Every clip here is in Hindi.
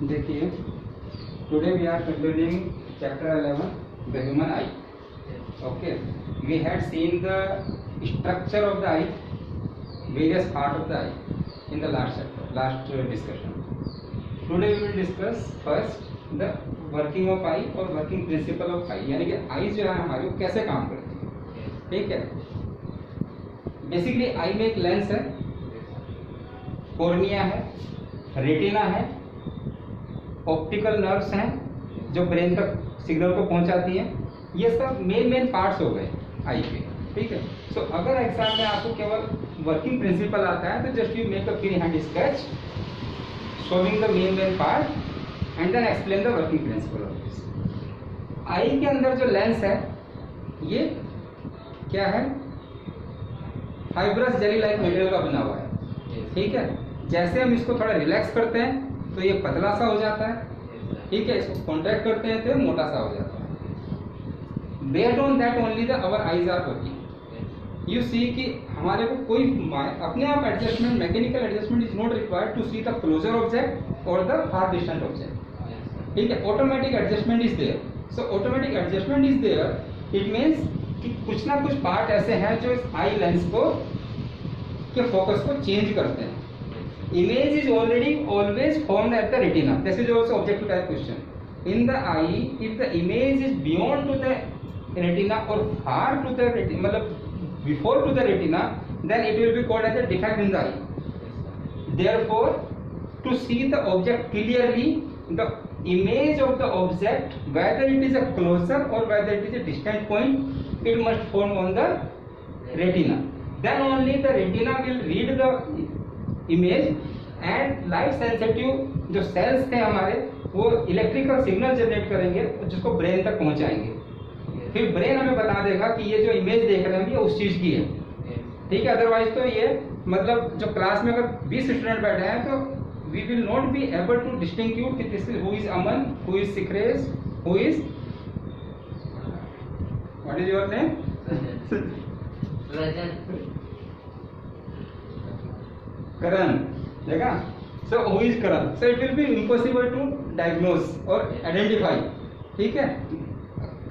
देखिए, today we are concluding chapter 11, the human eye. Okay, we had seen the structure of the eye, various part of the eye in the last chapter, last discussion. Today we will discuss first the working of eye और working principle of eye, यानी कि आई जो है हमारी वो कैसे काम करती है. ठीक है, बेसिकली आई में एक लेंस है, कॉर्निया है, रेटिना है, ऑप्टिकल नर्व्स हैं जो ब्रेन तक सिग्नल को पहुंचाती हैं. ये सब मेन पार्ट्स हो गए आई के. ठीक है, सो अगर एग्जाम में आपको केवल वर्किंग प्रिंसिपल आता है तो just you make a free hand sketch showing the main part and then explain the working principle of this. Eye के अंदर जो लेंस है ये क्या है, फाइब्रस जेली लाइक मटेरियल का बना हुआ है. ठीक है, जैसे हम इसको थोड़ा रिलैक्स करते हैं तो ये पतला सा हो जाता है. ठीक है, इसको कॉन्ट्रैक्ट करते हैं तो ये मोटा सा हो जाता है. Based on that only the our eyes are working. You see कि हमारे को कोई अपने आप adjustment, mechanical adjustment is not required to see the closer object और द फार डिस्टेंट ऑब्जेक्ट. ठीक है, automatic adjustment is there. So automatic adjustment is there, it means कि कुछ ना कुछ पार्ट ऐसे हैं जो इस आई लेंस को के फोकस को चेंज करते हैं. Image is already always formed at the retina. This is also objective type question. In the eye, if the image is beyond to the retina or far to the retina, मतलब before to the retina, then it will be called as a defect in the eye. Therefore, to see the object clearly, the image of the object, whether it is a closer or whether it is a distant point, it must form on the retina. Then only the retina will read the image and light sensitive जो सेल्स थे हमारे वो इलेक्ट्रिकल सिग्नल जनरेट करेंगे जिसको ब्रेन तक पहुंचाएंगे. फिर ब्रेन हमें बता देगा कि ये जो इमेज देख रहे हैं ये उस चीज की है. ठीक है, अदरवाइज तो ये मतलब जो क्लास में अगर 20 स्टूडेंट बैठे हैं तो we will not be able to distinguish कि this is who is Aman, who is सिक्रेस, who is what is your name, Karan. देखा? So who is Karan? So it will be impossible to diagnose or identify. ठीक है,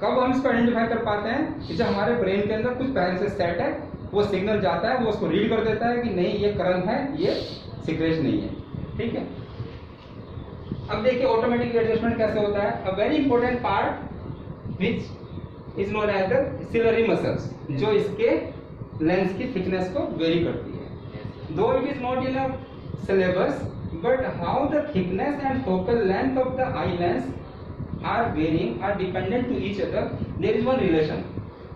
कब हम इसको आइडेंटिफाई कर पाते हैं कि जब हमारे ब्रेन के अंदर कुछ पहले से सेट है, वो सिग्नल जाता है, वो उसको रीड कर देता है कि नहीं ये करण है, ये सिक्रेश नहीं है. ठीक है, अब देखिए ऑटोमेटिक एडजस्टमेंट कैसे होता है. A very important part which is known as the ciliary muscles, जो इसके लेंस की थिकनेस को वेरी करती है. Though it is not in a syllabus, but how the thickness and focal length of the eye lens are varying, are dependent to each other. There is one relation.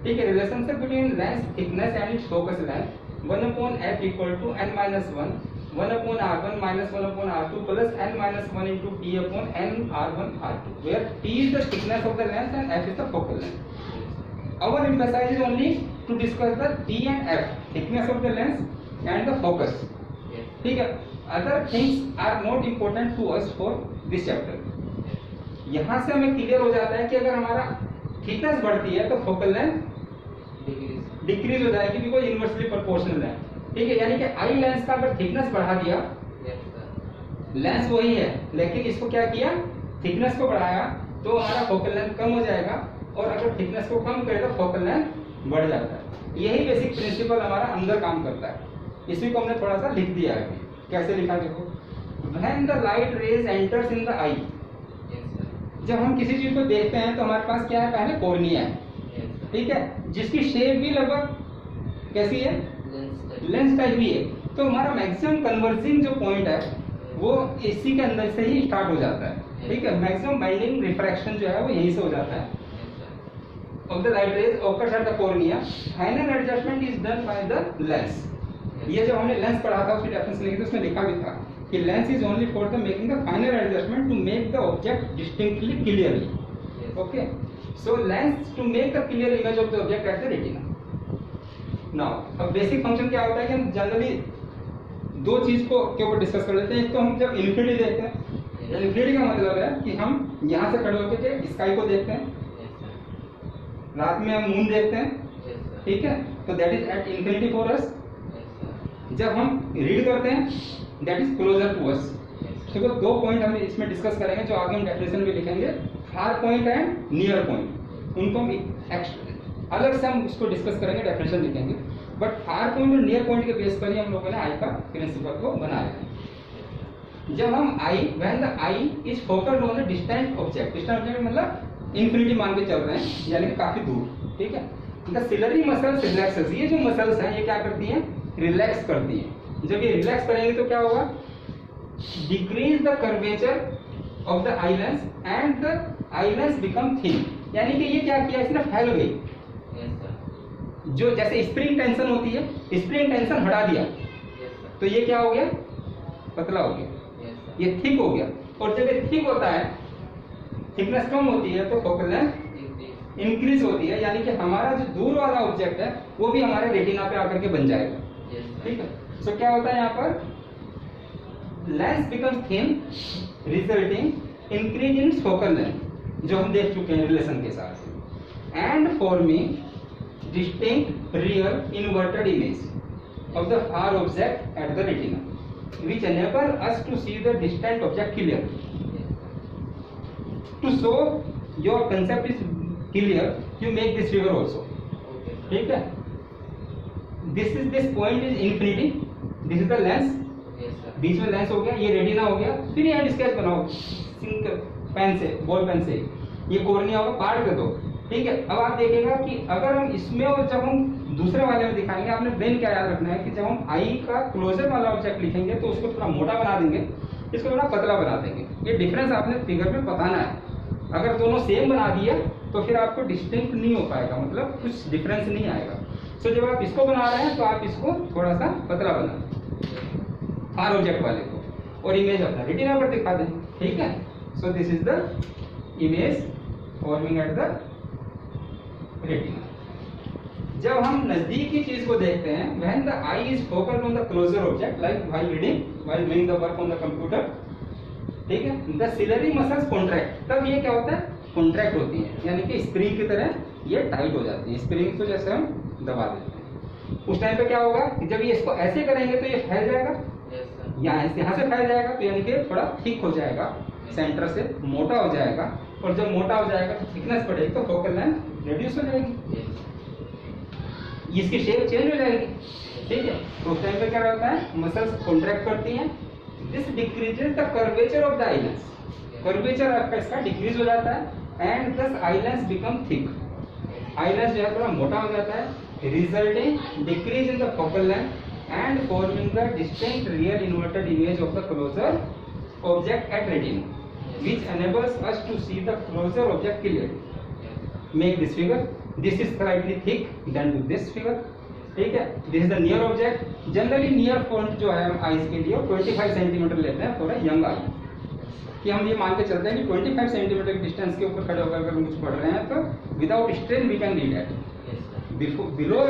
ठीक है, relationship between lens thickness and its focus length. 1 upon f equal to n minus 1, 1 upon r1 minus 1 upon r2 plus n minus 1 into t upon n r1 r2, where t is the thickness of the lens and f is the focal length. Our emphasis is only to discuss the t and f, thickness of the lens and the focus. ठीक है, other things are not important to us for this chapter. यहाँ से हमें क्लियर हो जाता है कि अगर हमारा थिकनेस बढ़ती है तो फोकल लेंथ डिक्रीज हो जाएगी, बिकॉज इनवर्सली प्रोपोर्शनल है. ठीक है, यानी कि आई लेंस का अगर थिकनेस बढ़ा दिया, लेंस वही है लेकिन इसको क्या किया, थिकनेस को बढ़ाया, तो हमारा फोकल लेंथ कम हो जाएगा, और अगर थिकनेस को कम करे तो फोकल लेंथ बढ़ जाता है. यही बेसिक प्रिंसिपल हमारा अंदर काम करता है. इसी को हमने थोड़ा सा लिख दिया है. कैसे लिखा देखो, when the light rays enters in the eye, जब हम किसी चीज को देखते हैं तो हमारे पास क्या है, पहले कॉर्निया है. ठीक है, जिसकी शेप भी लगभग कैसी है, लेंस टाइप ही है. तो हमारा मैक्सिमम कन्वर्जिंग जो पॉइंट है वो इसी के अंदर से ही स्टार्ट हो जाता है. ठीक है, मैक्सिमम बाइंडिंग रिफ्रैक्शन जो है वो यहीं से हो जाता है. of the light rays occurs at the cornea, final adjustment is done by the lens. ये जो हमने लेंस पढ़ा था उसकी डेफिनेशन लिखी थी, उसमें लिखा भी था कि lens is only for the making the final adjustment to make the object distinctly clearly. Okay, so lens to make the clear image of the object at the retina. Now अब बेसिक फंक्शन क्या होता है कि हम जनरली दो चीज को के ऊपर डिस्कस कर लेते हैं. एक तो हम जब इन्फिनिटी देखते हैं, इन्फिनिटी का मतलब है कि हम यहाँ से खड़े होकर स्काई को देखते हैं, रात में हम मून देखते हैं. ठीक है, तो that is at infinity for us. जब हम रीड करते हैं that is closer to us. देखो दो पॉइंट हम इसमें डिस्कस करेंगे जो आगे हम डेफिनेशन में लिखेंगे, far point and near point. उनको हम अलग से हम उसको डिस्कस करेंगे, डेफिनेशन लिखेंगे। बट फार पॉइंट और नियर पॉइंट के बेस पर ही हम लोगों ने आई का प्रिंसिपल को बनाया है। जब हम eye, when the eye is focused on the distant object, distant object मतलब इन्फिनिटी मान के चल रहे हैं, यानी कि काफी दूर, ठीक है। द सिलरी मसल्स रिलैक्सेस, ये जो मसल्स हैं ये क्या करती हैं, रिलैक्स करती हैं। जब ये रिलैक्स करेंगे तो क्या होगा, decrease the curvature of the eye lens and the eye lens become thin, यानी कि ये क्या किया, इसने फैल गई। जो जैसे स्प्रिंग टेंशन होती है, स्प्रिंग टेंशन हटा दिया तो ये क्या हो गया, पतला हो गया, ये थिक हो गया। और जब ये थिक होता है, थिकनेस कम होती है तो फोकल लेंथ इंक्रीज होती है, यानी कि हमारा जो दूर वाला ऑब्जेक्ट है वो भी हमारे रेटिना पे आकर के बन जाएगा, ठीक है। सो क्या होता है यहाँ पर, lens become thin resulting increase in focal length, जो हम देख चुके हैं रिलेशन के साथ, and forming distinct rear inverted image of the far object at the retina, which enable us to see the distant object clearly. To show your concept is clear, you make this figure also. ठीक है, this point is infinity, this is the lens, बीच में लेंस हो गया, ये रेटिना हो गया। फिर यहाँ स्केच बनाओ सिंक पेन से, बॉल पेन से, ये कोर्निया होगा, पार्ट कर दो, ठीक है। अब आप देखेगा कि अगर हम इसमें और जब हम दूसरे वाले में दिखाएंगे, आपने ब्रेन क्या याद रखना है कि जब हम आई का क्लोजर वाला ऑब्जेक्ट लिखेंगे तो उसको थोड़ा मोटा बना देंगे, इसको थोड़ा पतला बना देंगे। ये डिफरेंस आपने फिगर में बताना है। अगर दोनों सेम बना दिए तो फिर आपको डिस्टिंक्ट नहीं हो पाएगा, मतलब कुछ डिफरेंस नहीं आएगा। सो जब आप इसको बना रहे हैं तो आप इसको थोड़ा सा पतला बना फार ऑब्जेक्ट वाले को, और इमेज अपना रेटिना पर दिखा दें, ठीक है। So this is the image forming at the retina. जब हम नजदीकी चीज को देखते हैं, when the eye is focused on the closer object like while reading, while doing the work on the computer, ठीक है, द सिलरी मसल्स कॉन्ट्रैक्ट, तब ये क्या होता है, कॉन्ट्रैक्ट होती है, यानी कि स्प्रिंग की तरह ये टाइट हो जाती है। स्प्रिंग को जैसे हम दबा देते हैं, उस टाइम पे क्या होगा कि जब ये इसको ऐसे करेंगे तो ये फैल जाएगा, यहाँ से फैल जाएगा, तो यानी कि थोड़ा थिक हो जाएगा, सेंटर से मोटा हो जाएगा, और जब मोटा हो जाएगा तो थिकनेस बढ़ेगी तो फोकल लेंथ रिड्यूस हो जाएगी, इसकी शेप चेंज हो जाएगी, ठीक है। तो उस टाइम पे क्या होता है, मसल्स कॉन्ट्रैक्ट करती हैं, this decreases the curvature of the eye lens, curvature आपका इसका डिक्रीज हो जाता है, and this eye lens become thick, eye lens जो है थोड़ा मोटा हो जाता है, resulting decrease in the focal length and forming the distinct real inverted image of the closer object at retina, which enables us to see the closer object clearly. Make this figure. This is slightly thick than this figure. ठीक है, this is the near object. Generally near point जो है हम eyes के लिए 25 सेंटीमीटर लेते हैं फॉर यंग आई, कि हम ये मान के चलते हैं कि 25 सेंटीमीटर की डिस्टेंस के ऊपर खड़े होकर अगर हम कुछ पढ़ रहे हैं तो without strain we can read that. Below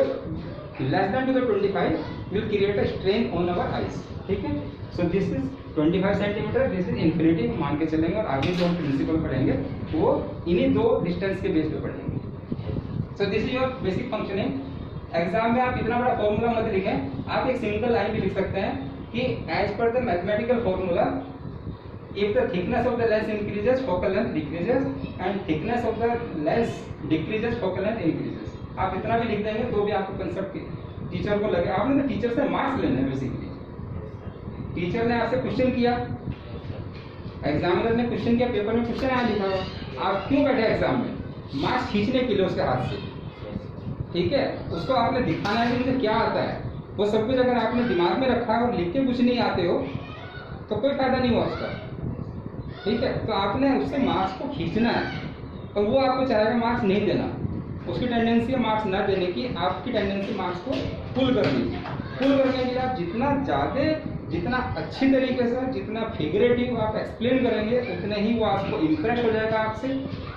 less than to the 25 will create a strain on our eyes, ठीक है। So this is 25 centimetre, this is infinity मान के चलेंगे, और आगे जो हम प्रिंसिपल पढ़ेंगे वो इन्हीं दो डिस्टेंस के बेस पे पढ़ेंगे। सो this is your basic functioning. Exam में आप इतना बड़ा फॉर्मूला मत लिखें, आप एक सिंगल लाइन भी लिख सकते हैं कि as per the mathematical formula if the thickness of the lens increases focal length decreases and thickness of the lens decreases focal length increases। आप इतना भी लिख देंगे तो भी आपको कंसेप्ट टीचर को लगे, आपने तो टीचर से मार्क्स लेने हैं बेसिकली। टीचर ने आपसे क्वेश्चन किया, एग्जामिनर ने क्वेश्चन किया, पेपर में क्वेश्चन आया लिखा हुआ, आप क्यों बैठे एग्जाम में, मार्क्स खींचने के लिए उसके हाथ से, ठीक है। उसको आपने दिखाना है कि मुझे क्या आता है, वो सब कुछ अगर आपने दिमाग में रखा और लिख के कुछ नहीं आते हो तो कोई फायदा नहीं हुआ उसका, ठीक है। तो आपने उससे मार्क्स को खींचना है, और वो आपको चाहेगा मार्क्स नहीं देना, उसकी टेंडेंसी है मार्क्स ना देने की, आपकी टेंडेंसी मार्क्स को फुल करने की। फुल करने के लिए आप जितना अच्छी तरीके से, जितना फिगरेटिव आप एक्सप्लेन करेंगे, उतने ही वो आपको इम्प्रेस हो जाएगा आपसे,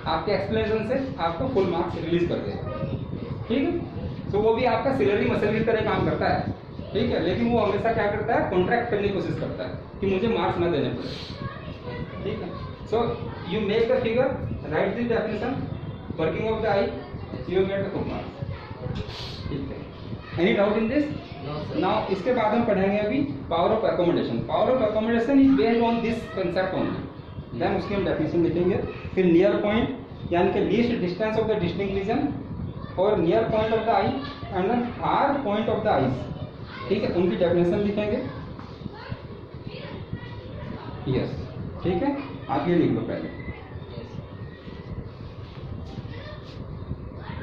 आपके एक्सप्लेनेशन से आपको फुल मार्क्स रिलीज कर देगा, ठीक है। तो वो भी आपका सिलरी मसल की तरह काम करता है, ठीक है। लेकिन वो हमेशा क्या करता है, कॉन्ट्रैक्ट करने की कोशिश करता है कि मुझे मार्क्स ना देने पड़े, ठीक है। So you make the figure, write this definition, working of the eye, you get the full marks, ठीक है। Any doubt in this? Now इसके बाद हम पढ़ेंगे अभी power of accommodation. Power of accommodation is based on this concept only. Then उसकी हम डेफिनेशन लिखेंगे। फिर नियर पॉइंट यानी कि least distance of the distinct vision और near point of the eye and then far point of the eyes, ठीक है, उनकी डेफिनेशन लिखेंगे। यस, ठीक है, आप ये लिख लो पहले।